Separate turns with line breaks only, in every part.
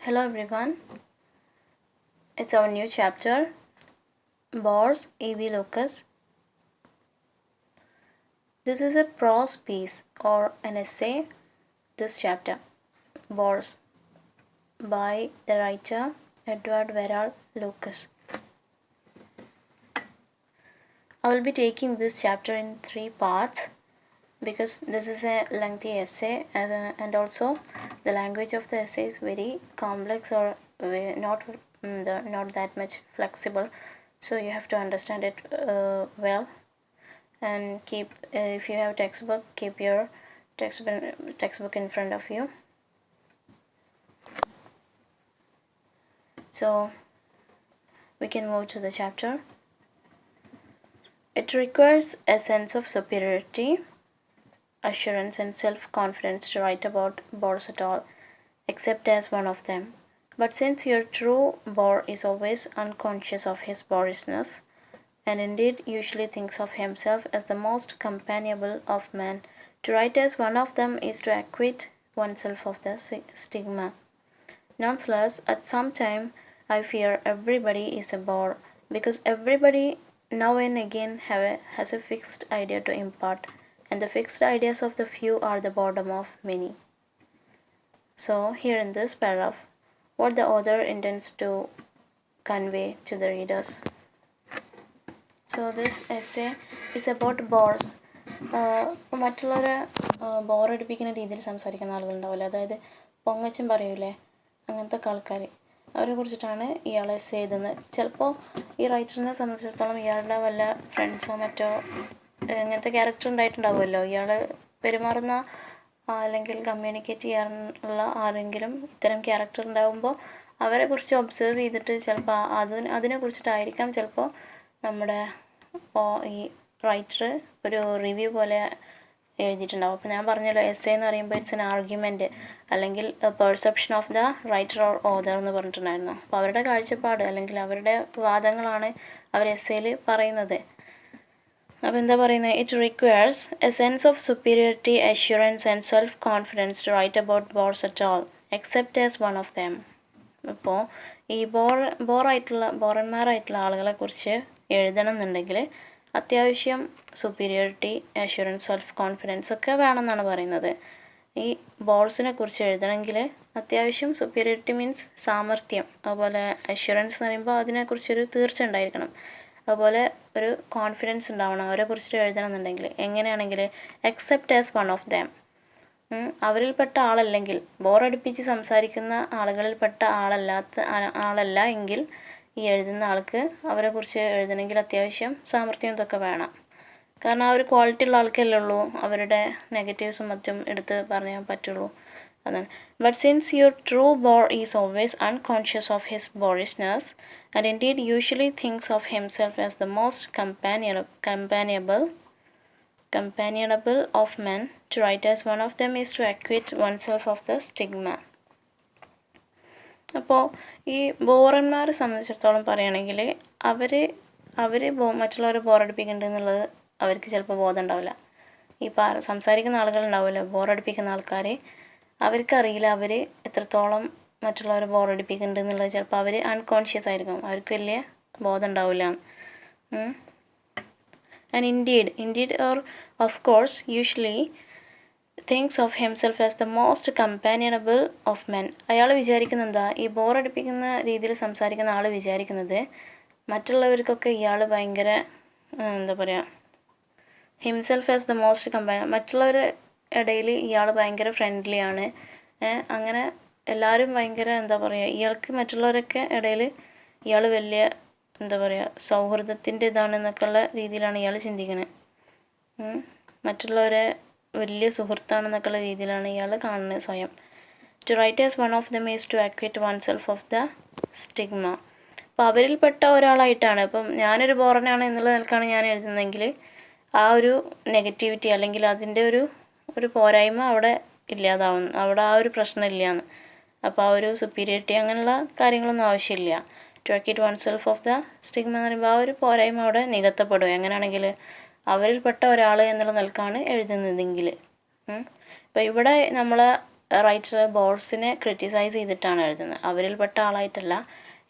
Hello everyone, it's our new chapter, Bores A.V. Lucas. This is a prose piece or an essay, this chapter, Bores, by the writer Edward Verrall Lucas. I will be taking this chapter in 3 parts because this is a lengthy essay and also the language of the essay is very complex or not that much flexible, so you have to understand it well, and keep if you have textbook, keep your textbook in front of you. So we can move to the chapter. It requires a sense of superiority, assurance and self-confidence to write about bores at all, except as one of them. But since your true bore is always unconscious of his borishness, and indeed usually thinks of himself as the most companionable of men, to write as one of them is to acquit oneself of the stigma. Nonetheless, at some time, I fear everybody is a bore, because everybody now and again has a fixed idea to impart, and the fixed ideas of the few are the boredom of many. So, here in this paragraph, what the author intends to convey to the readers. So, this essay is about bores. മറ്റുള്ളവരെ ബോറടിപ്പിക്കുന്ന രീതിയിൽ സംസാരിക്കുന്ന ആളുകളുണ്ടാവില്ല, അതായത് പൊങ്ങച്ചം പറയൂലേ, അങ്ങനത്തെ ആൾക്കാർ, അവരെ കുറിച്ചിട്ടാണ് ഇയാൾ എസ്സേ എഴുതുന്നത്. ചിലപ്പോൾ ഈ റൈറ്ററിനെ സംബന്ധിച്ചിടത്തോളം ഇയാളുടെ വല്ല ഫ്രണ്ട്സോ മറ്റോ ഇങ്ങനത്തെ ക്യാരക്ടർ ഉണ്ടായിട്ടുണ്ടാവുമല്ലോ, ഇയാൾ പെരുമാറുന്ന അല്ലെങ്കിൽ കമ്മ്യൂണിക്കേറ്റ് ചെയ്യാനുള്ള ആരെങ്കിലും ഇത്തരം ക്യാരക്ടർ ഉണ്ടാകുമ്പോൾ അവരെ കുറിച്ച് ഒബ്സേർവ് ചെയ്തിട്ട് ചിലപ്പോൾ അതിനെ കുറിച്ചിട്ടായിരിക്കാം ചിലപ്പോൾ നമ്മുടെ ഈ റൈറ്റർ ഒരു റിവ്യൂ പോലെ എഴുതിയിട്ടുണ്ടാവും. അപ്പോൾ ഞാൻ പറഞ്ഞല്ലോ, എസ്സേ എന്ന് പറയുമ്പോൾ ഇറ്റ്സ് എൻ ആർഗ്യുമെൻറ്റ് അല്ലെങ്കിൽ perception of the writer or author എന്ന് പറഞ്ഞിട്ടുണ്ടായിരുന്നു. അപ്പോൾ അവരുടെ കാഴ്ചപ്പാട് അല്ലെങ്കിൽ അവരുടെ വാദങ്ങളാണ് അവർ എസ്സേയിൽ പറയുന്നത്. അപ്പോൾ എന്താ പറയുന്നത്? It requires a sense of superiority, assurance and self confidence to write about bores at all except as one of them. അപ്പോൾ ഈ ബോറന്മാരായിട്ടുള്ള ആളുകളെക്കുറിച്ച് എഴുതണം എന്നുണ്ടെങ്കിൽ അത്യാവശ്യം സുപ്പീരിയോറിറ്റി, അഷ്യൂറൻസ്, സെൽഫ് കോൺഫിഡൻസ് ഒക്കെ വേണമെന്നാണ് പറയുന്നത്. ഈ ബോർസിനെ കുറിച്ച് എഴുതണമെങ്കിൽ അത്യാവശ്യം സുപ്പീരിയോറിറ്റി മീൻസ് സാമർത്ഥ്യം, അതുപോലെ അഷ്യൂറൻസ് എന്ന് പറയുമ്പോൾ അതിനെക്കുറിച്ചൊരു തീർച്ച ഉണ്ടായിരിക്കണം, അതുപോലെ ഒരു കോൺഫിഡൻസ് ഉണ്ടാവണം അവരെ കുറിച്ചിട്ട് എഴുതണം എന്നുണ്ടെങ്കിൽ. എങ്ങനെയാണെങ്കിൽ except as one of them, അവരിൽപ്പെട്ട ആളല്ലെങ്കിൽ, ബോറടിപ്പിച്ച് സംസാരിക്കുന്ന ആളുകളിൽപ്പെട്ട ആളല്ല എങ്കിൽ ഈ എഴുതുന്ന ആൾക്ക് അവരെക്കുറിച്ച് എഴുതണമെങ്കിൽ അത്യാവശ്യം സാമർത്ഥ്യം ഇതൊക്കെ വേണം. കാരണം ആ ഒരു ക്വാളിറ്റി ഉള്ള ആൾക്കല്ലേ ഉള്ളൂ അവരുടെ നെഗറ്റീവ്സും മറ്റും എടുത്ത് പറയാൻ പറ്റുള്ളൂ, അതാണ്. But since your true bore is always unconscious of his boorishness and indeed usually thinks of himself as the most companionable of men, to write as one of them is to acquit oneself of the stigma. അപ്പോൾ ഈ ബോറന്മാരെ സംബന്ധിച്ചിടത്തോളം പറയുകയാണെങ്കിൽ അവർ മറ്റുള്ളവരെ ബോറടിപ്പിക്കുന്നുണ്ട് എന്നുള്ളത് അവർക്ക് ചിലപ്പോൾ ബോധം ഉണ്ടാവില്ല. ഈ സംസാരിക്കുന്ന ആളുകളുണ്ടാവുമല്ലോ, ബോറടിപ്പിക്കുന്ന ആൾക്കാർ, അവർക്കറിയില്ല അവർ എത്രത്തോളം മറ്റുള്ളവരെ ബോറടിപ്പിക്കുന്നുണ്ട് എന്നുള്ളത്. ചിലപ്പോൾ അവർ അൺകോൺഷ്യസ് ആയിരിക്കും, അവർക്ക് വലിയ ബോധം ഉണ്ടാവില്ല. And indeed or of course usually thinks of himself as the most companionable of men. അയാൾ വിചാരിക്കുന്നത് എന്താ, ഈ ബോറടിപ്പിക്കുന്ന രീതിയിൽ സംസാരിക്കുന്ന ആൾ വിചാരിക്കുന്നത് മറ്റുള്ളവർക്കൊക്കെ ഇയാൾ ഭയങ്കര എന്താ പറയുക, ഹിംസെൽഫ് ആസ് ദ മോസ്റ്റ് മറ്റുള്ളവരുടെ ഇടയിൽ ഇയാൾ ഭയങ്കര ഫ്രണ്ട്ലിയാണ്, അങ്ങനെ എല്ലാവരും ഭയങ്കര എന്താ പറയുക, ഇയാൾക്ക് മറ്റുള്ളവരൊക്കെ ഇടയിൽ ഇയാൾ വലിയ എന്താ പറയുക സൗഹൃദത്തിൻ്റെ ഇതാണെന്നൊക്കെയുള്ള രീതിയിലാണ് ഇയാൾ ചിന്തിക്കുന്നത്. മറ്റുള്ളവരെ വലിയ സുഹൃത്താണെന്നൊക്കെയുള്ള രീതിയിലാണ് ഇയാൾ കാണുന്നത് സ്വയം. To write as one of them is to acquit oneself of the stigma. അപ്പോൾ അവരിൽപ്പെട്ട ഒരാളായിട്ടാണ്, ഇപ്പം ഞാനൊരു ബോറനാണ് എന്നുള്ള നിലക്കാണ് ഞാൻ എഴുതുന്നതെങ്കിൽ ആ ഒരു നെഗറ്റിവിറ്റി അല്ലെങ്കിൽ അതിൻ്റെ ഒരു പോരായ്മ അവിടെ ഇല്ലാതാവുന്നു, അവിടെ ആ ഒരു പ്രശ്നം ഇല്ലയെന്ന്. അപ്പോൾ ആ ഒരു സുപ്പീരിയോറിറ്റി അങ്ങനെയുള്ള കാര്യങ്ങളൊന്നും ആവശ്യമില്ല. To acquit oneself of the stigma എന്ന് പറയുമ്പോൾ ആ ഒരു പോരായ്മ അവിടെ നികത്തപ്പെടും. എങ്ങനെയാണെങ്കിൽ അവരിൽപ്പെട്ട ഒരാൾ എന്നുള്ള നിലക്കാണ് എഴുതുന്നതെങ്കിൽ. ഇപ്പോൾ ഇവിടെ നമ്മൾ റൈറ്റർ ബോർസിനെ ക്രിറ്റിസൈസ് ചെയ്തിട്ടാണ് എഴുതുന്നത്. അവരിൽപ്പെട്ട ആളായിട്ടല്ല,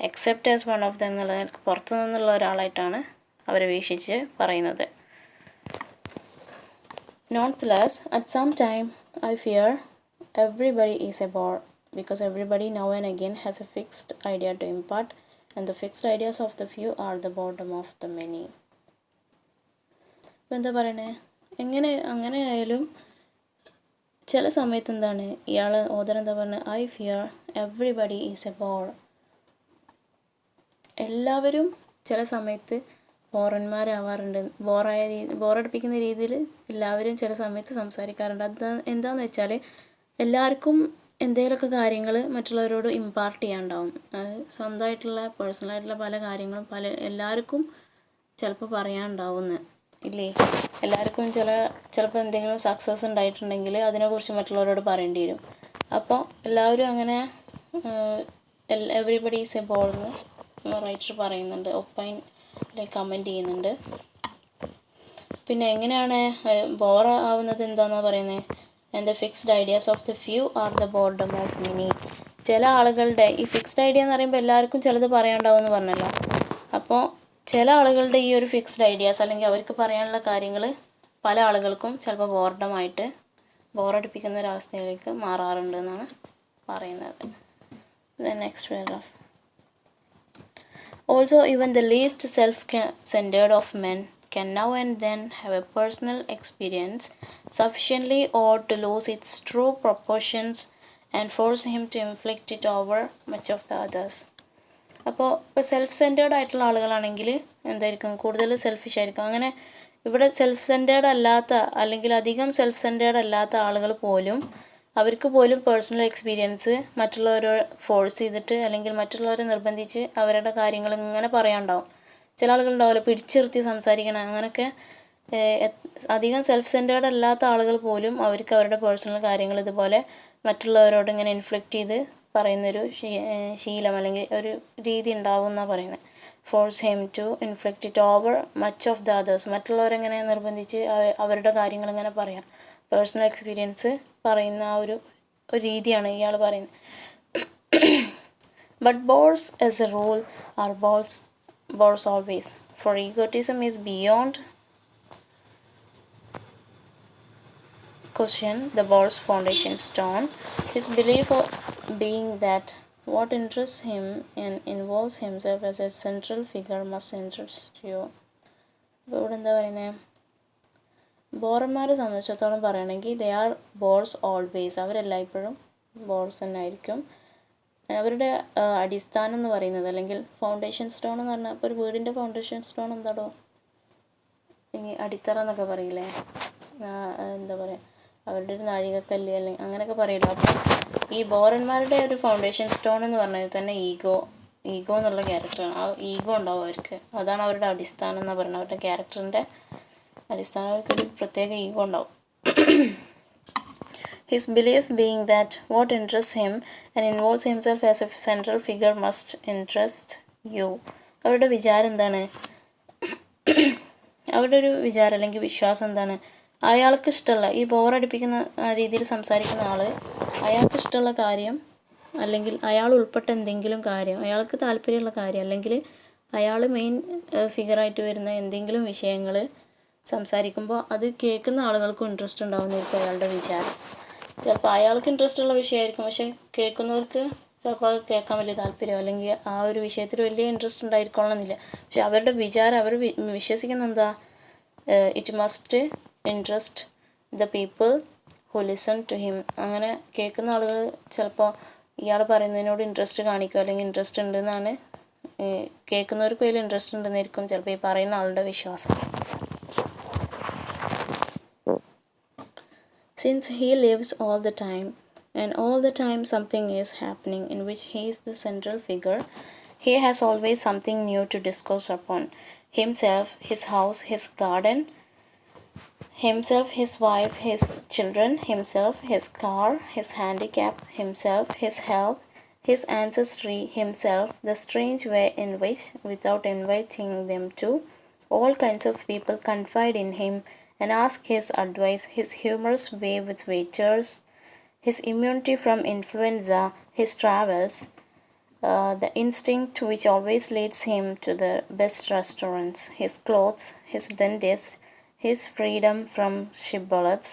except as one of them എന്നുള്ള പുറത്തു നിന്നുള്ള ഒരാളായിട്ടാണ് അവരെ വീക്ഷിച്ച് പറയുന്നത്. Nonetheless, at some time, I fear everybody is a bore, because everybody now and again has a fixed idea to impart, and the fixed ideas of the few are the boredom of the many. ഇപ്പം എന്താ പറയണേ, അങ്ങനെ ആയാലും ചില സമയത്ത് എന്താണ് other എന്താ പറഞ്ഞത്, I fear everybody is a bore. എല്ലാവരും ചില സമയത്ത് ബോറന്മാരാവാറുണ്ട്. ബോറടിപ്പിക്കുന്ന രീതിയിൽ എല്ലാവരും ചില സമയത്ത് സംസാരിക്കാറുണ്ട്. അത് എന്താണെന്ന് വെച്ചാൽ എല്ലാവർക്കും എന്തെങ്കിലുമൊക്കെ കാര്യങ്ങൾ മറ്റുള്ളവരോട് ഇമ്പാർട്ട് ചെയ്യാനുണ്ടാവും. സ്വന്തമായിട്ടുള്ള പേഴ്സണലായിട്ടുള്ള പല കാര്യങ്ങളും എല്ലാവർക്കും ചിലപ്പോൾ പറയാനുണ്ടാവുമെന്ന് ഇല്ലേ. എല്ലാവർക്കും ചിലപ്പോൾ എന്തെങ്കിലും സക്സസ് ഉണ്ടായിട്ടുണ്ടെങ്കിൽ അതിനെക്കുറിച്ച് മറ്റുള്ളവരോട് പറയേണ്ടി വരും. അപ്പോൾ എല്ലാവരും അങ്ങനെ എവറിബഡി ഈസ് എ ബോർ എന്ന് റൈറ്റർ പറയുന്നുണ്ട്, കമൻറ്റ് ചെയ്യുന്നുണ്ട്. പിന്നെ എങ്ങനെയാണ് ബോർ ആവുന്നത് എന്താണെന്നാണ് പറയുന്നത്, and the fixed ideas of the few are the boredom of many. ചില ആളുകളുടെ ഈ ഫിക്സ്ഡ് ഐഡിയ എന്ന് പറയുമ്പോൾ എല്ലാവർക്കും ചിലത് പറയാനുണ്ടാവും എന്ന് പറഞ്ഞല്ലോ. അപ്പോൾ ചില ആളുകളുടെ ഈ ഒരു ഫിക്സ്ഡ് ഐഡിയാസ് അല്ലെങ്കിൽ അവർക്ക് പറയാനുള്ള കാര്യങ്ങൾ പല ആളുകൾക്കും ചിലപ്പോൾ ബോറടിപ്പിക്കുന്ന ഒരവസ്ഥയിലേക്ക് മാറാറുണ്ട് എന്നാണ് പറയുന്നത്. Next paragraph. Also, even the least self-centered of men can now and then have a personal experience sufficiently odd to lose its true proportions and force him to inflict it over much of the others. അപ്പോൾ self centred ആയിട്ടുള്ള ആളുകളാണെങ്കിൽ എന്തായിരിക്കും, കൂടുതൽ selfish ആയിരിക്കും. അങ്ങനെ ഇവിടെ self centred അല്ലാത്ത അല്ലെങ്കിൽ അധികം സെൽഫ് സെൻറ്റേർഡ് അല്ലാത്ത ആളുകൾ പോലും അവർക്ക് പോലും പേഴ്സണൽ എക്സ്പീരിയൻസ് മറ്റുള്ളവരെ ഫോഴ്സ് ചെയ്തിട്ട് അല്ലെങ്കിൽ മറ്റുള്ളവരെ നിർബന്ധിച്ച് അവരുടെ കാര്യങ്ങൾ ഇങ്ങനെ പറയാനുണ്ടാവും. ചില ആളുകളുണ്ടാവില്ല പിടിച്ചിർത്തി സംസാരിക്കണം. അങ്ങനെയൊക്കെ അധികം സെൽഫ് സെൻറ്റേർഡ് അല്ലാത്ത ആളുകൾ പോലും അവർക്ക് അവരുടെ പേഴ്സണൽ കാര്യങ്ങൾ ഇതുപോലെ മറ്റുള്ളവരോട് ഇങ്ങനെ ഇൻഫ്ലിക്റ്റ് ചെയ്ത് പറയുന്നൊരു ശീലം അല്ലെങ്കിൽ ഒരു രീതി ഉണ്ടാവും എന്നാണ് പറയുന്നത്. Force him to inflict it over much of the others. മറ്റുള്ളവരെങ്ങനെ നിർബന്ധിച്ച് അവരുടെ കാര്യങ്ങൾ ഇങ്ങനെ പറയാം, പേഴ്സണൽ എക്സ്പീരിയൻസ് പറയുന്ന ആ ഒരു രീതിയാണ് ഇയാൾ പറയുന്നത്. But bores as a rule are bores always, for egotism is beyond question the bore's foundation stone. His belief of being that what interests him and involves himself as a central figure must interest you. അപ്പോൾ ഇവിടെ എന്താ പറയുന്നത്, ബോറന്മാരെ സംബന്ധിച്ചിടത്തോളം പറയുകയാണെങ്കിൽ they are bores always. അവരെല്ലായ്പ്പോഴും bores തന്നെ ആയിരിക്കും. അവരുടെ അടിസ്ഥാനം എന്ന് പറയുന്നത് അല്ലെങ്കിൽ ഫൗണ്ടേഷൻ സ്റ്റോൺ എന്ന് പറഞ്ഞാൽ, ഇപ്പോൾ ഒരു വീടിൻ്റെ ഫൗണ്ടേഷൻ സ്റ്റോൺ എന്താടോ, ഇനി അടിത്തറ എന്നൊക്കെ പറയില്ലേ, എന്താ പറയുക, അവരുടെ ഒരു നാഴികക്കല്ല് അല്ലെങ്കിൽ അങ്ങനെയൊക്കെ പറയില്ല. അപ്പോൾ ഈ ബോറന്മാരുടെ ഒരു ഫൗണ്ടേഷൻ സ്റ്റോൺ എന്ന് പറഞ്ഞാൽ തന്നെ ഈഗോ എന്നുള്ള ക്യാരക്ടറാണ്. ആ ഈഗോ ഉണ്ടാവും അവർക്ക്. അതാണ് അവരുടെ അടിസ്ഥാനം എന്ന് പറയുന്നത്. അവരുടെ ക്യാരക്ടറിൻ്റെ അടിസ്ഥാനം അവർക്കൊരു പ്രത്യേക ഈഗോ ഉണ്ടാവും. His belief being that what interests him and involves himself as a central figure must interest you. അവരുടെ വിചാരം എന്താണ്, അവരുടെ ഒരു വിചാരം അല്ലെങ്കിൽ വിശ്വാസം എന്താണ്, അയാൾക്ക് ഇഷ്ടമുള്ള ഈ ബോറടിപ്പിക്കുന്ന രീതിയിൽ സംസാരിക്കുന്ന ആൾ അയാൾക്ക് ഇഷ്ടമുള്ള കാര്യം അല്ലെങ്കിൽ അയാൾ ഉൾപ്പെട്ട എന്തെങ്കിലും കാര്യം, അയാൾക്ക് താല്പര്യമുള്ള കാര്യം അല്ലെങ്കിൽ അയാൾ മെയിൻ ഫിഗറായിട്ട് വരുന്ന എന്തെങ്കിലും വിഷയങ്ങൾ സംസാരിക്കുമ്പോൾ അത് കേൾക്കുന്ന ആളുകൾക്കും ഇൻട്രസ്റ്റ് ഉണ്ടാവുന്നതായിരിക്കും അയാളുടെ വിചാരം. ചിലപ്പോൾ അയാൾക്ക് ഇൻട്രസ്റ്റ് ഉള്ള വിഷയമായിരിക്കും, പക്ഷേ കേൾക്കുന്നവർക്ക് ചിലപ്പോൾ അത് കേൾക്കാൻ വലിയ താല്പര്യം അല്ലെങ്കിൽ ആ ഒരു വിഷയത്തിൽ വലിയ ഇൻട്രസ്റ്റ് ഉണ്ടായിരിക്കണമെന്നില്ല. പക്ഷെ അവരുടെ വിചാരം, അവർ വിശ്വസിക്കുന്ന എന്താ, it must interest the people who listen to him. അങ്ങനെ കേൾക്കുന്ന ആളുകൾ ചിലപ്പോൾ ഇയാൾ പറയുന്നതിനോട് ഇൻട്രസ്റ്റ് കാണിക്കും അല്ലെങ്കിൽ ഇൻട്രസ്റ്റ് ഉണ്ടെന്നാണ് കേൾക്കുന്നവർക്ക് വലിയ ഇൻട്രസ്റ്റ് ഉണ്ടെന്നായിരിക്കും ചിലപ്പോൾ ഈ പറയുന്ന ആളുടെ വിശ്വാസം. Since he lives all the time, and all the time something is happening in which he is the central figure, he has always something new to discourse upon. Himself, his house, his garden, himself, his wife, his children, himself, his car, his handicap, himself, his health, his ancestry, himself, the strange way in which, without inviting them to, all kinds of people confide in him and ask his advice, his humorous way with waiters, his immunity from influenza, his travels, the instinct which always leads him to the best restaurants, his clothes, his dentist, his freedom from shibboleths,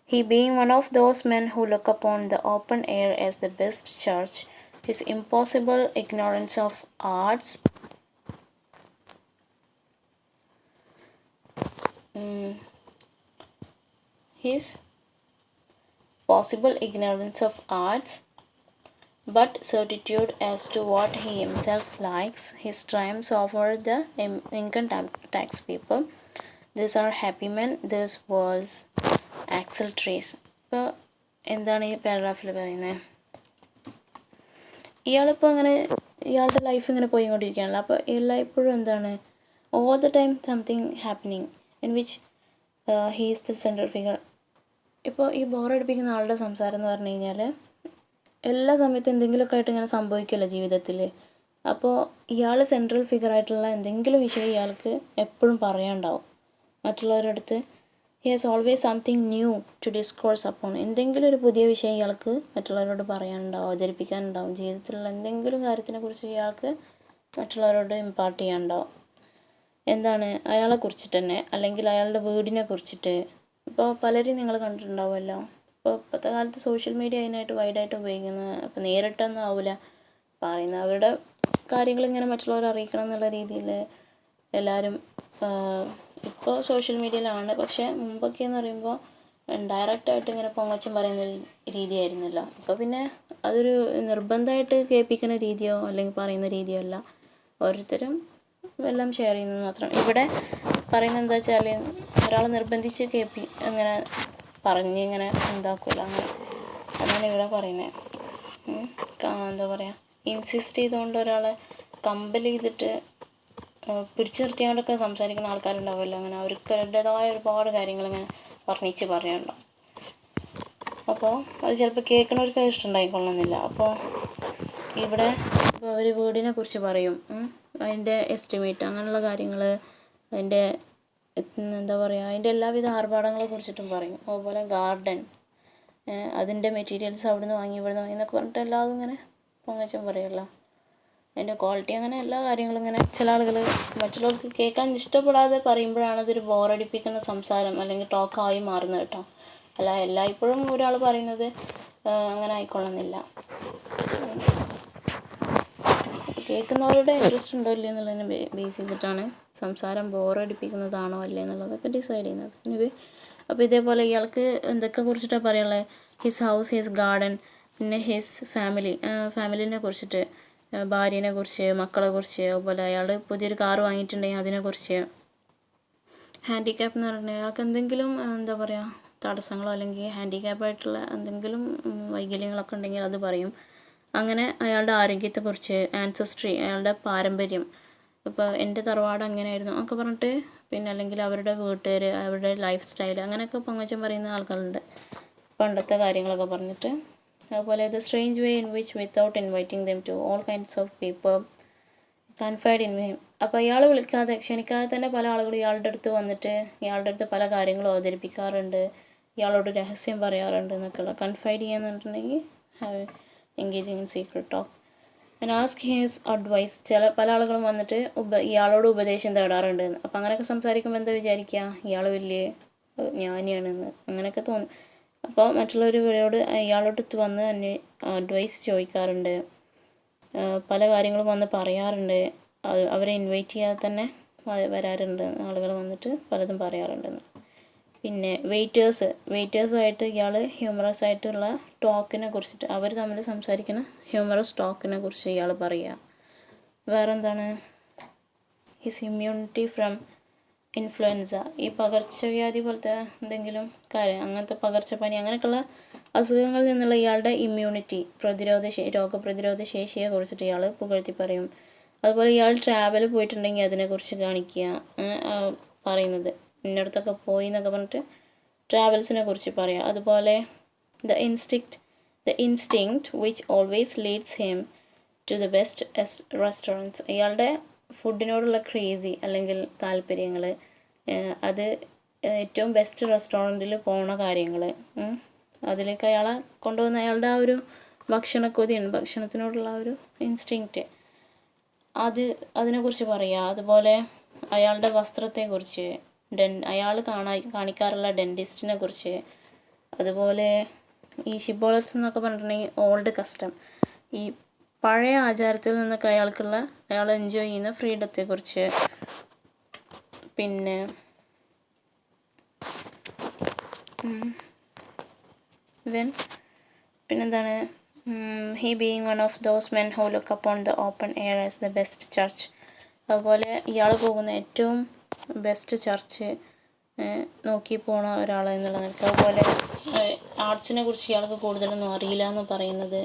he being one of those men who look upon the open air as the best church, his impossible ignorance of arts, his possible ignorance of arts, but certitude as to what he himself likes, his triumphs over the income tax people. These are happy men, this was Axel Trees. ഇപ്പോൾ എന്താണ് ഈ പാരഗ്രാഫിൽ പറയുന്നത്? ഇയാളിപ്പോൾ അങ്ങനെ ഇയാളുടെ life ഇങ്ങനെ പോയിക്കൊണ്ടിരിക്കുകയാണല്ലോ. അപ്പോൾ എല്ലായ്പ്പോഴും എന്താണ്, all the time something happening in which he is the central figure. ഇപ്പോൾ ഈ ബോറടിപ്പിക്കുന്ന ആളുടെ സംസാരം എന്ന് പറഞ്ഞു കഴിഞ്ഞാൽ എല്ലാ സമയത്തും എന്തെങ്കിലുമൊക്കെ ആയിട്ട് ഇങ്ങനെ സംഭവിക്കുമല്ലോ ജീവിതത്തിൽ. അപ്പോൾ ഇയാൾ സെൻട്രൽ ഫിഗറായിട്ടുള്ള എന്തെങ്കിലും വിഷയം ഇയാൾക്ക് എപ്പോഴും പറയാനുണ്ടാവും മറ്റുള്ളവരുടെ അടുത്ത്. He has always something new to discourse upon. എന്തെങ്കിലും ഒരു പുതിയ വിഷയം ഇയാൾക്ക് മറ്റുള്ളവരോട് പറയാനുണ്ടാവും, അവതരിപ്പിക്കാനുണ്ടാവും. ജീവിതത്തിലുള്ള എന്തെങ്കിലും കാര്യത്തിനെക്കുറിച്ച് ഇയാൾക്ക് മറ്റുള്ളവരോട് ഇമ്പാർട്ട് ചെയ്യാനുണ്ടാവും. എന്താണ്, അയാളെ കുറിച്ചിട്ട് തന്നെ, അല്ലെങ്കിൽ അയാളുടെ വീടിനെ കുറിച്ചിട്ട്. ഇപ്പോൾ പലരും നിങ്ങൾ കണ്ടിട്ടുണ്ടാവുമല്ലോ. ഇപ്പോൾ ഇപ്പോഴത്തെ കാലത്ത് സോഷ്യൽ മീഡിയ അതിനായിട്ട് വൈഡായിട്ട് ഉപയോഗിക്കുന്നത്. അപ്പോൾ നേരിട്ടൊന്നും ആവില്ല പറയുന്നത്, അവരുടെ കാര്യങ്ങൾ ഇങ്ങനെ മറ്റുള്ളവരെ അറിയിക്കണം എന്നുള്ള രീതിയിൽ എല്ലാവരും ഇപ്പോൾ സോഷ്യൽ മീഡിയയിലാണ്. പക്ഷേ മുമ്പൊക്കെ എന്ന് പറയുമ്പോൾ ഡയറക്റ്റായിട്ട് ഇങ്ങനെ പൊങ്ങച്ചം പറയുന്ന രീതിയായിരുന്നല്ലോ. ഇപ്പോൾ പിന്നെ അതൊരു നിർബന്ധമായിട്ട് കേൾപ്പിക്കുന്ന രീതിയോ അല്ലെങ്കിൽ പറയുന്ന രീതിയോ അല്ല, ഓരോരുത്തരും എല്ലാം ഷെയർ ചെയ്യുന്നത് മാത്രം. ഇവിടെ പറയുന്നത് എന്താ വെച്ചാൽ, ഒരാളെ നിർബന്ധിച്ച് അങ്ങനെ പറഞ്ഞ് ഇങ്ങനെ എന്താക്കില്ല, അങ്ങനെ അതാണ് ഇവിടെ പറയുന്നത്. എന്താ പറയുക, ഇൻസിസ്റ്റ് ചെയ്തുകൊണ്ട് ഒരാളെ കമ്പൽ ചെയ്തിട്ട് പിടിച്ചു നിർത്തിയോണ്ടൊക്കെ സംസാരിക്കുന്ന ആൾക്കാരുണ്ടാവുമല്ലോ. അങ്ങനെ അവർക്ക് അവരുടേതായ ഒരുപാട് കാര്യങ്ങൾ ഇങ്ങനെ വർണ്ണിച്ച് പറയാനുണ്ടാവും. അപ്പോൾ അത് ചിലപ്പോൾ കേൾക്കുന്നവർക്ക് ഇഷ്ടമുണ്ടായിക്കൊള്ളുന്നില്ല. അപ്പോൾ ഇവിടെ ഇപ്പോൾ അവർ വീടിനെ കുറിച്ച് പറയും, അതിൻ്റെ എസ്റ്റിമേറ്റ്, അങ്ങനെയുള്ള കാര്യങ്ങൾ, അതിൻ്റെ എന്താ പറയുക, അതിൻ്റെ എല്ലാവിധ ആർഭാടങ്ങളെ കുറിച്ചിട്ടും പറയും. അതുപോലെ ഗാർഡൻ, അതിൻ്റെ മെറ്റീരിയൽസ് അവിടെ നിന്ന് വാങ്ങി ഇവിടെ നിന്ന് വാങ്ങി എന്നൊക്കെ പറഞ്ഞിട്ട് എല്ലാതും ഇങ്ങനെ പൊങ്ങച്ചം പറയുമല്ലോ. അതിൻ്റെ ക്വാളിറ്റി, അങ്ങനെ എല്ലാ കാര്യങ്ങളും ഇങ്ങനെ ചില ആളുകൾ മറ്റുള്ളവർക്ക് കേൾക്കാൻ ഇഷ്ടപ്പെടാതെ പറയുമ്പോഴാണ് അതൊരു ബോറടിപ്പിക്കുന്ന സംസാരം അല്ലെങ്കിൽ ടോക്കായി മാറുന്നത് കേട്ടോ. അല്ല എല്ലായ്പ്പോഴും ഒരാൾ പറയുന്നത് അങ്ങനെ ആയിക്കൊള്ളുന്നില്ല. കേൾക്കുന്നവരുടെ ഇൻട്രസ്റ്റ് ഉണ്ടോ ഇല്ലേ എന്നുള്ളതിനെ ബേസ് ചെയ്തിട്ടാണ് സംസാരം ബോറടിപ്പിക്കുന്നതാണോ അല്ലേ എന്നുള്ളതൊക്കെ ഡിസൈഡ് ചെയ്യുന്നത്. ഇത് അപ്പോൾ ഇതേപോലെ ഇയാൾക്ക് എന്തൊക്കെ കുറിച്ചിട്ടാണ് പറയുള്ളത്? ഹിസ് ഹൗസ്, ഹിസ് ഗാർഡൻ, പിന്നെ ഹിസ് ഫാമിലിനെ കുറിച്ചിട്ട്, ഭാര്യനെ കുറിച്ച്, മക്കളെ കുറിച്ച്, അതുപോലെ അയാൾ പുതിയൊരു കാറ് വാങ്ങിയിട്ടുണ്ടെങ്കിൽ അതിനെക്കുറിച്ച്. ഹാൻഡിക്യാപ്പ് എന്ന് പറഞ്ഞാൽ അയാൾക്ക് എന്തെങ്കിലും എന്താ പറയുക തടസ്സങ്ങളോ അല്ലെങ്കിൽ ഹാൻഡിക്യാപ്പായിട്ടുള്ള എന്തെങ്കിലും വൈകല്യങ്ങളൊക്കെ ഉണ്ടെങ്കിൽ അത് പറയും. അങ്ങനെ അയാളുടെ ആരോഗ്യത്തെക്കുറിച്ച്, ആൻസസ്ട്രി, അയാളുടെ പാരമ്പര്യം, ഇപ്പോൾ എൻ്റെ തറവാട് അങ്ങനെയായിരുന്നു ഒക്കെ പറഞ്ഞിട്ട്, പിന്നെ അല്ലെങ്കിൽ അവരുടെ വീട്ടുകാർ, അവരുടെ ലൈഫ് സ്റ്റൈൽ, അങ്ങനെയൊക്കെ പൊങ്ങച്ചം പറയുന്ന ആൾക്കാരുണ്ട് പണ്ടത്തെ കാര്യങ്ങളൊക്കെ പറഞ്ഞിട്ട്. അതുപോലെ the strange way in which without inviting them to all kinds of people confide in him. അപ്പോൾ ഇയാൾ ക്ഷണിക്കാതെ തന്നെ പല ആളുകളും ഇയാളുടെ അടുത്ത് വന്നിട്ട് ഇയാളുടെ അടുത്ത് പല കാര്യങ്ങളും അവതരിപ്പിക്കാറുണ്ട്, ഇയാളോട് രഹസ്യം പറയാറുണ്ട് എന്നൊക്കെയുള്ള. കൺഫൈഡ് ചെയ്യാന്നുണ്ടെങ്കിൽ engaging in secret talk and ask his advice. പല ആളുകളും വന്നിട്ട് ഇയാളോട് ഉപദേശം തേടാറുണ്ട്. അപ്പം അങ്ങനെയൊക്കെ സംസാരിക്കുമ്പോൾ എന്താ വിചാരിക്കുക, ഇയാൾ വലിയ ജ്ഞാനിയാണെന്ന് അങ്ങനെയൊക്കെ തോന്നും. അപ്പോൾ മറ്റുള്ളവരോട് ഇയാളോടത്ത് വന്ന് തന്നെ അഡ്വൈസ് ചോദിക്കാറുണ്ട്, പല കാര്യങ്ങളും വന്ന് പറയാറുണ്ട്, അവരെ ഇൻവൈറ്റ് ചെയ്യാതെ തന്നെ വരാറുണ്ട് ആളുകൾ വന്നിട്ട് പലതും പറയാറുണ്ടെന്ന്. പിന്നെ വെയിറ്റേഴ്സുമായിട്ട് ഇയാൾ ഹ്യൂമറസ് ആയിട്ടുള്ള ടോക്കിനെ കുറിച്ചിട്ട്, അവർ തമ്മിൽ സംസാരിക്കുന്ന ഹ്യൂമറസ് ടോക്കിനെ കുറിച്ച് ഇയാൾ പറയുക. വേറെന്താണ്, ഹിസ് ഇമ്മ്യൂണിറ്റി ഫ്രം ഇൻഫ്ലുവൻസ, ഈ പകർച്ചവ്യാധി പോലത്തെ എന്തെങ്കിലും കാര്യം, അങ്ങനത്തെ പകർച്ചപ്പനി അങ്ങനെയൊക്കെയുള്ള അസുഖങ്ങളിൽ നിന്നുള്ള ഇയാളുടെ ഇമ്മ്യൂണിറ്റി, രോഗപ്രതിരോധ ശേഷിയെ കുറിച്ചിട്ട് ഇയാൾ പുകഴ്ത്തി പറയും. അതുപോലെ ഇയാൾ ട്രാവൽ പോയിട്ടുണ്ടെങ്കിൽ അതിനെക്കുറിച്ച് കാണിക്കുക, പറയുന്നത് ഇന്നടത്തൊക്കെ പോയി എന്നൊക്കെ പറഞ്ഞിട്ട് ട്രാവൽസിനെ കുറിച്ച് പറയാം. അതുപോലെ the instinct which always leads him to the best restaurants, ഇയാളുടെ ഫുഡിനോടുള്ള ക്രേസി അല്ലെങ്കിൽ താല്പര്യങ്ങൾ, അത് ഏറ്റവും ബെസ്റ്റ് റെസ്റ്റോറൻറ്റിൽ പോണ കാര്യങ്ങൾ, അതിലേക്ക് അയാളെ കൊണ്ടുവന്ന അയാളുടെ ആ ഒരു ഭക്ഷണക്കൊതിയാണ്, ഭക്ഷണത്തിനോടുള്ള ആ ഒരു ഇൻസ്റ്റിങ്ക്റ്റ്, അതിനെക്കുറിച്ച് പറയുക. അതുപോലെ അയാളുടെ വസ്ത്രത്തെക്കുറിച്ച്, അയാൾ കാണിക്കാറുള്ള ഡെൻറ്റിസ്റ്റിനെ കുറിച്ച്, അതുപോലെ ഈ ഷിബോളറ്റ്സ് എന്നൊക്കെ പറഞ്ഞിട്ടുണ്ടെങ്കിൽ ഓൾഡ് കസ്റ്റം, ഈ പഴയ ആചാരത്തിൽ നിന്നൊക്കെ അയാൾ എൻജോയ് ചെയ്യുന്ന ഫ്രീഡത്തെക്കുറിച്ച്, പിന്നെ പിന്നെന്താണ്, he being one of those men who look upon the open air as the best church. അതുപോലെ ഇയാൾ പോകുന്ന ഏറ്റവും ബെസ്റ്റ് ചർച്ച് നോക്കി പോണ ഒരാൾ എന്നുള്ള നിലയ്ക്ക്. അതുപോലെ ആർട്സിനെ കുറിച്ച് ഇയാൾക്ക് കൂടുതലൊന്നും അറിയില്ല എന്ന് പറയുന്നത്.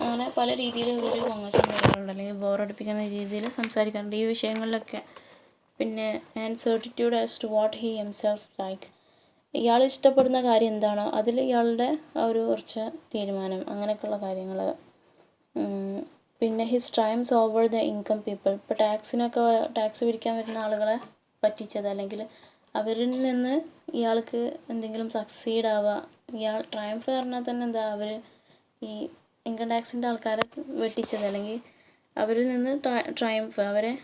അങ്ങനെ പല രീതിയിൽ ഇവർ പൊങ്ങച്ചം പറയാറുണ്ട്, അല്ലെങ്കിൽ ബോറടിപ്പിക്കുന്ന രീതിയിൽ സംസാരിക്കാറുണ്ട് ഈ വിഷയങ്ങളിലൊക്കെ. പിന്നെ and certitude as to what he himself like, ഇയാൾ ഇഷ്ടപ്പെടുന്ന കാര്യം എന്താണോ അതിൽ ഇയാളുടെ ആ ഒരു കുറച്ച് തീരുമാനം, അങ്ങനെയൊക്കെയുള്ള കാര്യങ്ങൾ. പിന്നെ his Triumph's over the income people, ഇപ്പോൾ ടാക്സ് പിരിക്കാൻ വരുന്ന ആളുകളെ പറ്റിച്ചത്, അല്ലെങ്കിൽ അവരിൽ നിന്ന് ഇയാൾക്ക് എന്തെങ്കിലും സക്സീഡ് ആവുക. ഇയാൾ ട്രയംഫ് പറഞ്ഞാൽ തന്നെ എന്താ, അവർ ഈ ഇൻകം ടാക്സിൻ്റെ ആൾക്കാരെ വെട്ടിച്ചത്, അല്ലെങ്കിൽ അവരിൽ നിന്ന് ട്രയംഫ്, അവരെ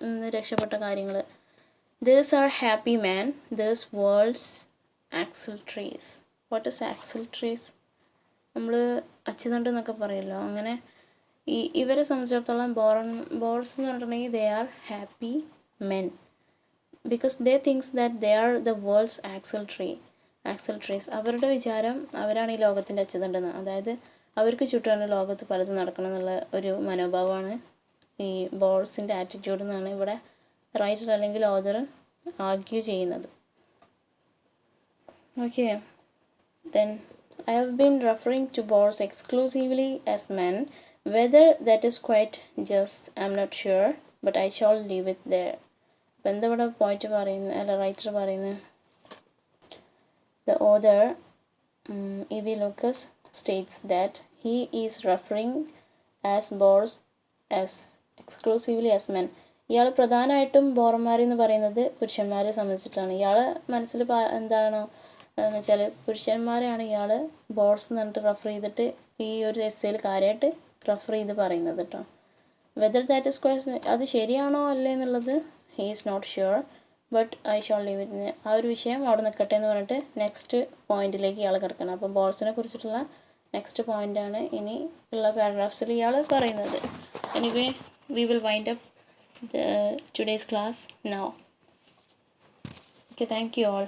നിന്ന് രക്ഷപ്പെട്ട കാര്യങ്ങൾ. These are happy man, this world's axle trees. What is axle trees? നമ്മൾ അച്ചുതണ്ട് എന്നൊക്കെ പറയുമല്ലോ, അങ്ങനെ ഇവരെ സംബന്ധിച്ചിടത്തോളം ബോർസ് എന്ന് പറഞ്ഞിട്ടുണ്ടെങ്കിൽ they are happy men because they things that they are the world's axle trees. അവരുടെ വിചാരം അവരാണ് ഈ ലോകത്തിൻ്റെ അച്ചുതണ്ടെന്ന്, അതായത് അവർക്ക് ചുറ്റുമാണ് ലോകത്ത് പലതും നടക്കണം എന്നുള്ള ഒരു മനോഭാവമാണ് ഈ ബോർസിൻ്റെ ആറ്റിറ്റ്യൂഡ് എന്നാണ് ഇവിടെ റൈറ്റർ അല്ലെങ്കിൽ ഓതർ ആർഗ്യൂ ചെയ്യുന്നത്. Okay, then I have been referring to Boers exclusively as men. Whether that is quite just, I'm not sure, but I shall leave it there. അപ്പം എന്താ ഇവിടെ പോയിട്ട് പറയുന്നത്, അല്ല റൈറ്റർ പറയുന്നത്, the author E.V. Lucas states that he is referring as Boers as exclusively as men. ഇയാൾ പ്രധാനമായിട്ടും ബോറന്മാരെന്ന് പറയുന്നത് പുരുഷന്മാരെ സംബന്ധിച്ചിട്ടാണ്. ഇയാളെ മനസ്സിൽ എന്താണോ എന്ന് വെച്ചാൽ പുരുഷന്മാരെയാണ് ഇയാൾ ബോർസ് എന്ന് പറഞ്ഞിട്ട് റെഫർ ചെയ്തിട്ട് ഈ ഒരു എസ്സേയിൽ കാര്യമായിട്ട് റെഫർ ചെയ്ത് പറയുന്നത് കേട്ടോ. വെദർ ദാറ്റ് ഇസ് ക്വസ്റ്റ്, അത് ശരിയാണോ അല്ലേ എന്നുള്ളത് he is not sure, but I shall leave it. ആ ഒരു വിഷയം അവിടെ നിൽക്കട്ടെ എന്ന് പറഞ്ഞിട്ട് നെക്സ്റ്റ് പോയിന്റിലേക്ക് ഇയാൾ കിടക്കണം. അപ്പോൾ ബോർസിനെ കുറിച്ചിട്ടുള്ള നെക്സ്റ്റ് പോയിൻ്റാണ് ഇനി ഉള്ള പാരഗ്രാഫ്സിൽ ഇയാൾ പറയുന്നത്. Anyway we will wind up today's class now. Okay, thank you all.